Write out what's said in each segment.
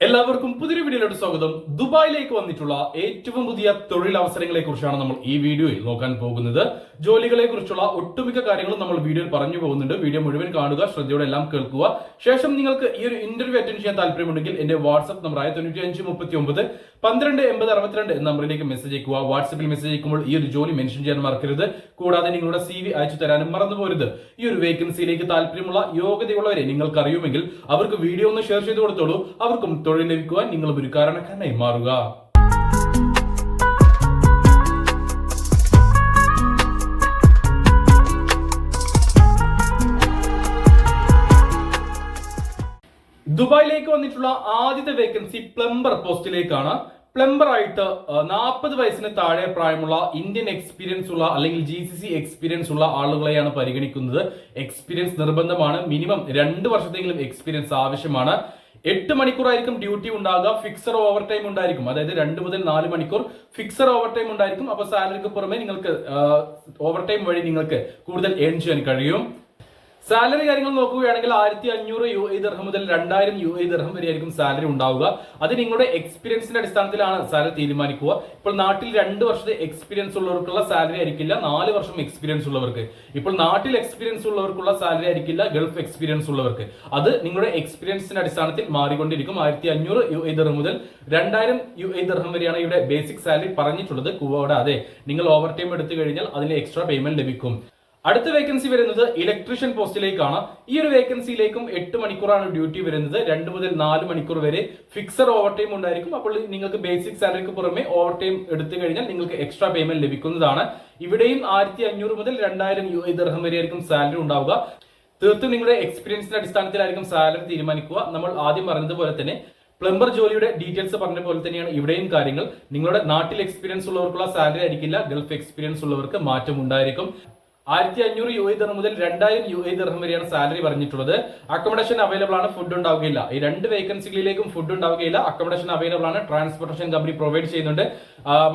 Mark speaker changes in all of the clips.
Speaker 1: എല്ലാവർക്കും പുതിയൊരു വീഡിയോയിലോട്ട് സ്വാഗതം. ദുബായിലേക്ക് വന്നിട്ടുള്ള ഏറ്റവും പുതിയ തൊഴിലവസരങ്ങളെ കുറിച്ചാണ് നമ്മൾ ഈ വീഡിയോയിൽ നോക്കാൻ പോകുന്നത്. ജോലികളെ കുറിച്ചുള്ള ഒട്ടുമിക്ക കാര്യങ്ങളും നമ്മൾ വീഡിയോയിൽ പറഞ്ഞു പോകുന്നുണ്ട്. വീഡിയോ മുഴുവൻ കാണുക, ശ്രദ്ധയോടെ എല്ലാം കേൾക്കുക. ശേഷം നിങ്ങൾക്ക് ഈ ഒരു ഇന്റർവ്യൂ അറ്റൻഡ് ചെയ്യാൻ താല്പര്യമുണ്ടെങ്കിൽ എന്റെ വാട്സ്ആപ്പ് നമ്പറായ 9539 എന്ന നമ്പറിലേക്ക് മെസ്സേജ് അയക്കുക. വാട്സ്ആപ്പിൽ മെസ്സേജ് അയക്കുമ്പോൾ ഈ ഒരു ജോലി മെൻഷൻ ചെയ്യാൻ മറക്കരുത്. കൂടാതെ നിങ്ങളുടെ CV അയച്ചു തരാനും മറന്നു പോരുത്. ഈ ഒരു വേക്കൻസിയിലേക്ക് താല്പര്യമുള്ള യോഗ്യതയുള്ളവരെ നിങ്ങൾക്ക് അറിയുമെങ്കിൽ അവർക്ക് വീഡിയോ ഒന്ന് ഷെയർ ചെയ്ത് കൊടുത്തോളൂ. അവർക്കും തൊഴിൽ ലഭിക്കുവാൻ നിങ്ങളും ഒരു കാരണക്കാരനായി മാറുക. ദുബായിലേക്ക് വന്നിട്ടുള്ള ആദ്യത്തെ വേക്കൻസി പ്ലംബർ പോസ്റ്റിലേക്കാണ്. പ്ലംബർ ആയിട്ട് 40 വയസ്സിന് താഴെ പ്രായമുള്ള ഇന്ത്യൻ എക്സ്പീരിയൻസ് ഉള്ള അല്ലെങ്കിൽ GCC എക്സ്പീരിയൻസ് ഉള്ള ആളുകളെയാണ് പരിഗണിക്കുന്നത്. എക്സ്പീരിയൻസ് നിർബന്ധമാണ്. മിനിമം 2 വർഷത്തെങ്കിലും എക്സ്പീരിയൻസ് ആവശ്യമാണ്. 8 മണിക്കൂറായിരിക്കും ഡ്യൂട്ടി ഉണ്ടാകുക. ഫിക്സർ ഓവർ ടൈം ഉണ്ടായിരിക്കും. അതായത് 2 മുതൽ 4 മണിക്കൂർ ഫിക്സർ ഓവർ ടൈം ഉണ്ടായിരിക്കും. അപ്പൊ സാലറിക്ക് പുറമെ നിങ്ങൾക്ക് ഓവർ ടൈം വഴി നിങ്ങൾക്ക് കൂടുതൽ ഏൺ ചെയ്യാൻ കഴിയും. സാലറി കാര്യങ്ങൾ നോക്കുകയാണെങ്കിൽ 1500 UAE ദിർഹം മുതൽ 2000 UAE ദിർഹം വരെയായിരിക്കും സാലറി ഉണ്ടാവുക. അത് നിങ്ങളുടെ എക്സ്പീരിയൻസിന്റെ അടിസ്ഥാനത്തിലാണ് സാലറി തീരുമാനിക്കുക. ഇപ്പോൾ നാട്ടിൽ 2 വർഷത്തെ എക്സ്പീരിയൻസ് ഉള്ളവർക്കുള്ള സാലറി ആയിരിക്കില്ല 4 വർഷം എക്സ്പീരിയൻസ് ഉള്ളവർക്ക്. ഇപ്പോൾ നാട്ടിൽ എക്സ്പീരിയൻസ് ഉള്ളവർക്കുള്ള സാലറി ആയിരിക്കില്ല ഗൾഫ് എക്സ്പീരിയൻസ് ഉള്ളവർക്ക്. അത് നിങ്ങളുടെ എക്സ്പീരിയൻസിന്റെ അടിസ്ഥാനത്തിൽ മാറിക്കൊണ്ടിരിക്കും. 1500 UAE ദിർഹം മുതൽ 2000 UAE ദിർഹം വരെയാണ് ഇവിടെ ബേസിക് സാലറി പറഞ്ഞിട്ടുള്ളത്. കൂടാതെ നിങ്ങൾ ഓവർ ടൈം എടുത്തു കഴിഞ്ഞാൽ അതിന് എക്സ്ട്രാ പേയ്മെന്റ് ലഭിക്കും. അടുത്ത വേക്കൻസി വരുന്നത് ഇലക്ട്രീഷ്യൻ പോസ്റ്റിലേക്കാണ്. ഈ ഒരു വേക്കൻസിയിലേക്കും 8 മണിക്കൂറാണ് ഡ്യൂട്ടി വരുന്നത്. 2 മുതൽ 4 മണിക്കൂർ വരെ ഫിക്സർ ഓവർ ടൈം ഉണ്ടായിരിക്കും. അപ്പോൾ നിങ്ങൾക്ക് ബേസിക് സാലറിക്ക് പുറമെ ഓവർ ടൈം എടുത്തു കഴിഞ്ഞാൽ നിങ്ങൾക്ക് എക്സ്ട്രാ പേയ്മെന്റ് ലഭിക്കുന്നതാണ്. ഇവിടെയും 1500 മുതൽ 2000 UAE ദിർഹം വരെ ആയിരിക്കും സാലറി ഉണ്ടാവുക. തീർത്തും നിങ്ങളുടെ എക്സ്പീരിയൻസിന്റെ അടിസ്ഥാനത്തിലായിരിക്കും സാലറി തീരുമാനിക്കുക. നമ്മൾ ആദ്യം പറഞ്ഞതുപോലെ തന്നെ പ്ലംബർ ജോലിയുടെ ഡീറ്റെയിൽസ് പറഞ്ഞ പോലെ തന്നെയാണ് ഇവിടെയും കാര്യങ്ങൾ. നിങ്ങളുടെ നാട്ടിൽ എക്സ്പീരിയൻസ് ഉള്ളവർക്കുള്ള സാലറി ആയിരിക്കില്ല, ഗൾഫ് എക്സ്പീരിയൻസ് ഉള്ളവർക്ക് മാറ്റം ഉണ്ടായിരിക്കും. 1500 UAE ദിർഹം മുതൽ 2000 UAE ദിർഹം വരെയാണ് സാലറി പറഞ്ഞിട്ടുള്ളത്. അക്കോമഡേഷൻ അവൈലബിൾ ആണ്, ഫുഡ് ഉണ്ടാവുകയില്ല. ഈ 2 വേക്കൻസികളിലേക്കും ഫുഡ് ഉണ്ടാവുകയില്ല. അക്കോമഡേഷൻ അവൈലബിൾ ആണ്, ട്രാൻസ്പോർട്ടേഷൻ കമ്പനി പ്രൊവൈഡ് ചെയ്യുന്നുണ്ട്,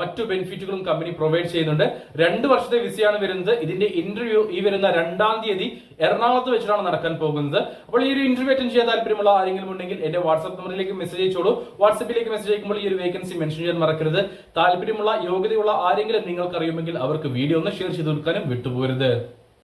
Speaker 1: മറ്റു ബെനിഫിറ്റുകളും കമ്പനി പ്രൊവൈഡ് ചെയ്യുന്നുണ്ട്. 2 വർഷത്തെ വിസയാണ് വരുന്നത്. ഇതിന്റെ ഇന്റർവ്യൂ ഈ വരുന്ന 2-ാം തീയതി എറണാകുളത്ത് വെച്ചിട്ടാണ് നടക്കാൻ പോകുന്നത്. അപ്പോൾ ഈ ഒരു ഇന്റർവ്യൂ അറ്റൻഡ് ചെയ്യാൻ താല്പര്യമുള്ള ആരെങ്കിലും ഉണ്ടെങ്കിൽ എന്റെ വാട്സ്ആപ്പ് നമ്പറിലേക്ക് മെസ്സേജ് അയച്ചോളൂ. വാട്സ്ആപ്പിലേക്ക് മെസ്സേജ് അയക്കുമ്പോൾ ഈ ഒരു വേക്കൻസി മെൻഷൻ ചെയ്യാൻ മറക്കരുത്. താല്പര്യമുള്ള യോഗ്യതയുള്ള ആരെങ്കിലും നിങ്ങൾക്ക് അറിയുമെങ്കിൽ അവർക്ക് വീഡിയോ ഒന്ന് ഷെയർ ചെയ്ത് കൊടുക്കാനും വിട്ടുപോകരുത്.